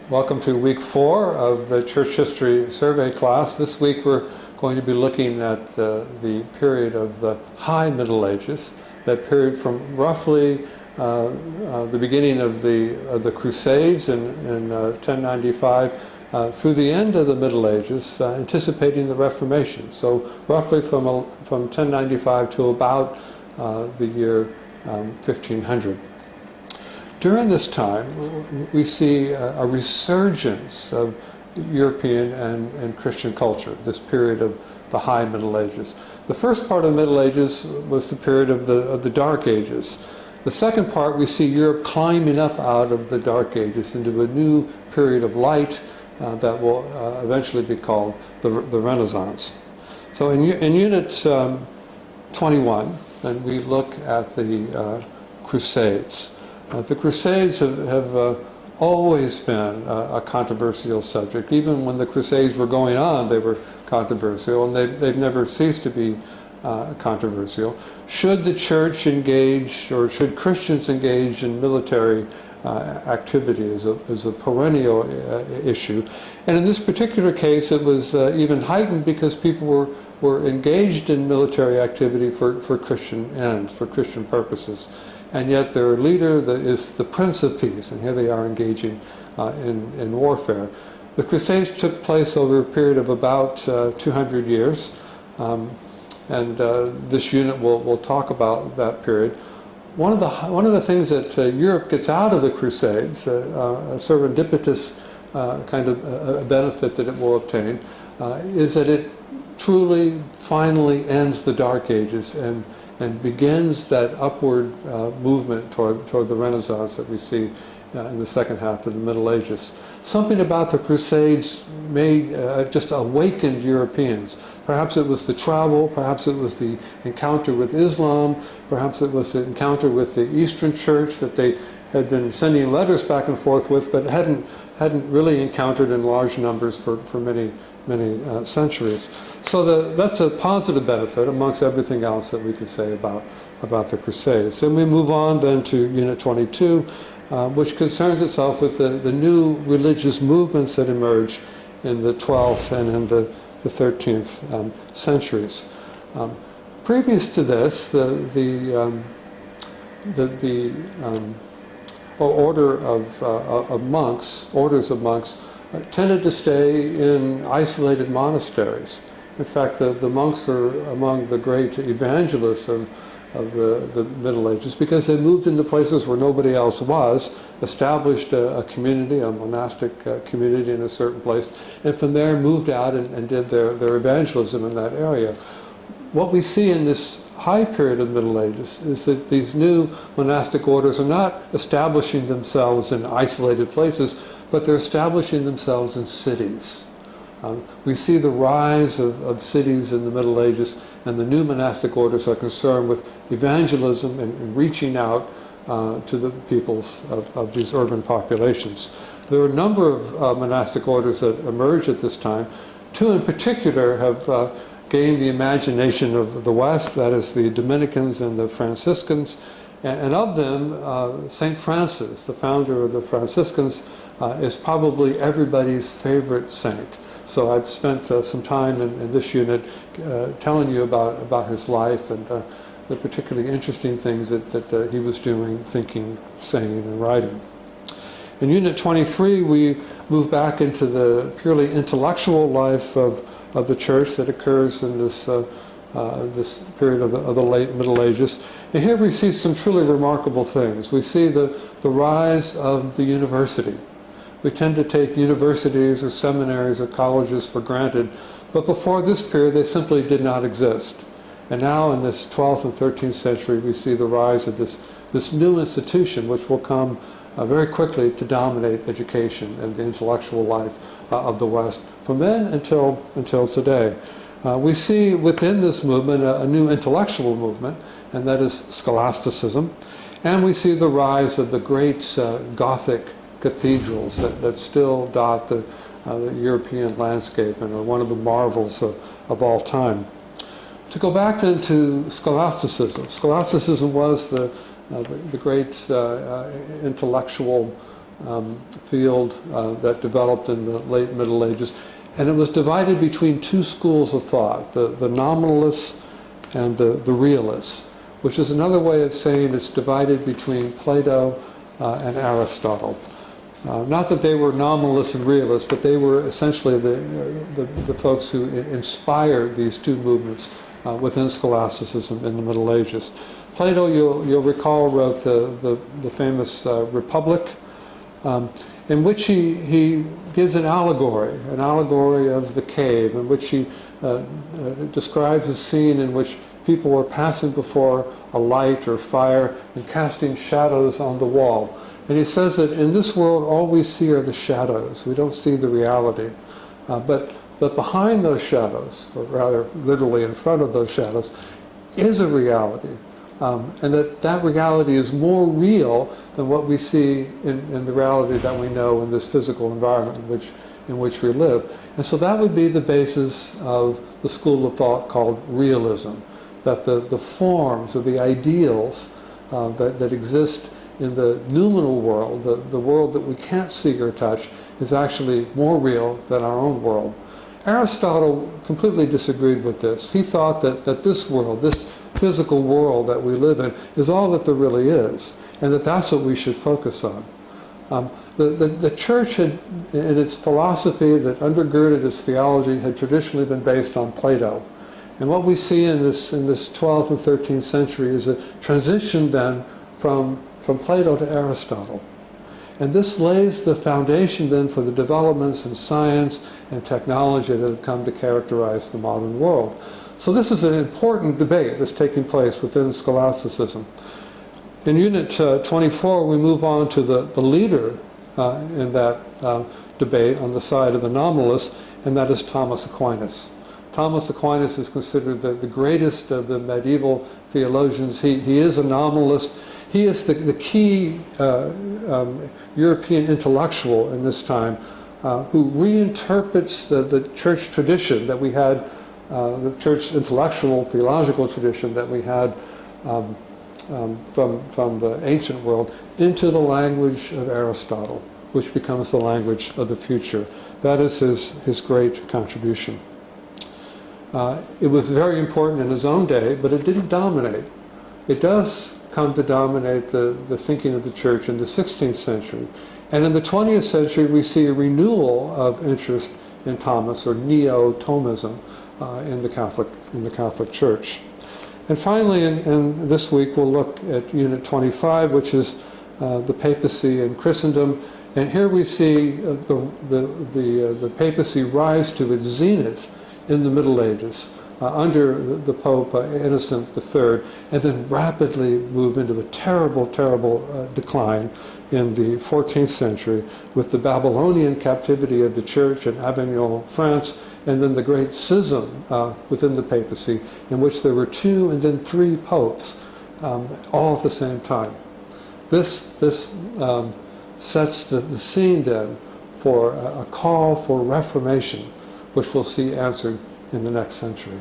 Welcome to week 4 of the Church History Survey class. This week we're going to be looking at the period of the High Middle Ages, that period from roughly the beginning of the Crusades in 1095 through the end of the Middle Ages, anticipating the Reformation. So roughly from 1095 to about the year 1500. During this time, we see a resurgence of European and Christian culture, this period of the High Middle Ages. The first part of the Middle Ages was the period of the Dark Ages. The second part, we see Europe climbing up out of the Dark Ages into a new period of light that will eventually be called the Renaissance. So in Unit 21, and we look at the Crusades. The Crusades have always been a controversial subject. Even when the Crusades were going on, they were controversial, and they've never ceased to be controversial. Should the church engage, or should Christians engage in military activity as a perennial issue? And in this particular case, it was even heightened because people were engaged in military activity for Christian ends, for Christian purposes. And yet their leader is the Prince of Peace, and here they are engaging in warfare. The Crusades took place over a period of about 200 years, and this unit will talk about that period. One of the things that Europe gets out of the Crusades, a serendipitous kind of a benefit that it will obtain, is that it truly, finally ends the Dark Ages and begins that upward movement toward the Renaissance that we see in the second half of the Middle Ages. Something about the Crusades made just awakened Europeans. Perhaps it was the travel, perhaps it was the encounter with Islam, perhaps it was the encounter with the Eastern Church that they had been sending letters back and forth with, but hadn't really encountered in large numbers for many centuries. So that's a positive benefit amongst everything else that we can say about the Crusades. And we move on then to Unit 22, which concerns itself with the new religious movements that emerge in the 12th and in the 13th centuries. Previous to this, the order of monks, orders of monks, tended to stay in isolated monasteries. In fact, the monks were among the great evangelists of the Middle Ages because they moved into places where nobody else was, established a community, a monastic community in a certain place, and from there moved out and did their evangelism in that area. What we see in this high period of the Middle Ages is that these new monastic orders are not establishing themselves in isolated places, but they're establishing themselves in cities. We see the rise of cities in the Middle Ages, and the new monastic orders are concerned with evangelism and reaching out to the peoples of these urban populations. There are a number of monastic orders that emerge at this time. Two in particular have gained the imagination of the West, that is the Dominicans and the Franciscans. And of them, St. Francis, the founder of the Franciscans, is probably everybody's favorite saint. So I've spent some time in this unit telling you about his life and the particularly interesting things that he was doing, thinking, saying, and writing. In Unit 23, we move back into the purely intellectual life of the church that occurs in this period of the late Middle Ages. And here we see some truly remarkable things. We see the rise of the university. We tend to take universities or seminaries or colleges for granted, but before this period they simply did not exist. And now in this 12th and 13th century we see the rise of this new institution which will come very quickly to dominate education and the intellectual life of the West from then until today. We see within this movement a new intellectual movement, and that is scholasticism. And we see the rise of the great Gothic cathedrals that still dot the European landscape and are one of the marvels of all time. To go back then to scholasticism. Scholasticism was the great intellectual field that developed in the late Middle Ages. And it was divided between two schools of thought, the nominalists and the realists, which is another way of saying it's divided between Plato and Aristotle. Not that they were nominalists and realists, but they were essentially the folks who inspired these two movements within scholasticism in the Middle Ages. Plato, you'll recall, wrote the famous Republic, in which he gives an allegory of the cave, in which he describes a scene in which people were passing before a light or fire and casting shadows on the wall. And he says that in this world all we see are the shadows. We don't see the reality. But behind those shadows, or rather literally in front of those shadows, is a reality. And that reality is more real than what we see in the reality that we know in this physical environment in which we live. And so that would be the basis of the school of thought called realism, that the forms or the ideals that exist in the noumenal world, the world that we can't see or touch, is actually more real than our own world. Aristotle completely disagreed with this. He thought that this world, this physical world that we live in, is all that there really is, and that's what we should focus on. The church had, in its philosophy that undergirded its theology, had traditionally been based on Plato. And what we see in this 12th and 13th century is a transition then from Plato to Aristotle. And this lays the foundation then for the developments in science and technology that have come to characterize the modern world. So this is an important debate that's taking place within scholasticism. In Unit 24, we move on to the leader in that debate on the side of the nominalists, and that is Thomas Aquinas. Thomas Aquinas is considered the greatest of the medieval theologians. He is a nominalist. He is the key European intellectual in this time who reinterprets the church tradition that we had, the church intellectual, theological tradition that we had from the ancient world into the language of Aristotle, which becomes the language of the future. That is his great contribution. It was very important in his own day, but it didn't dominate. It does come to dominate the thinking of the church in the 16th century. And in the 20th century, we see a renewal of interest in Thomas, or Neo-Thomism, in the Catholic Church. And finally, in this week, we'll look at Unit 25, which is the papacy in Christendom. And here we see the papacy rise to its zenith in the Middle Ages, under the Pope Innocent III, and then rapidly move into a terrible decline in the 14th century with the Babylonian captivity of the church in Avignon, France, and then the great schism within the papacy, in which there were 2 and then 3 popes all at the same time. This sets the scene then for a call for reformation, which we'll see answered in the next century.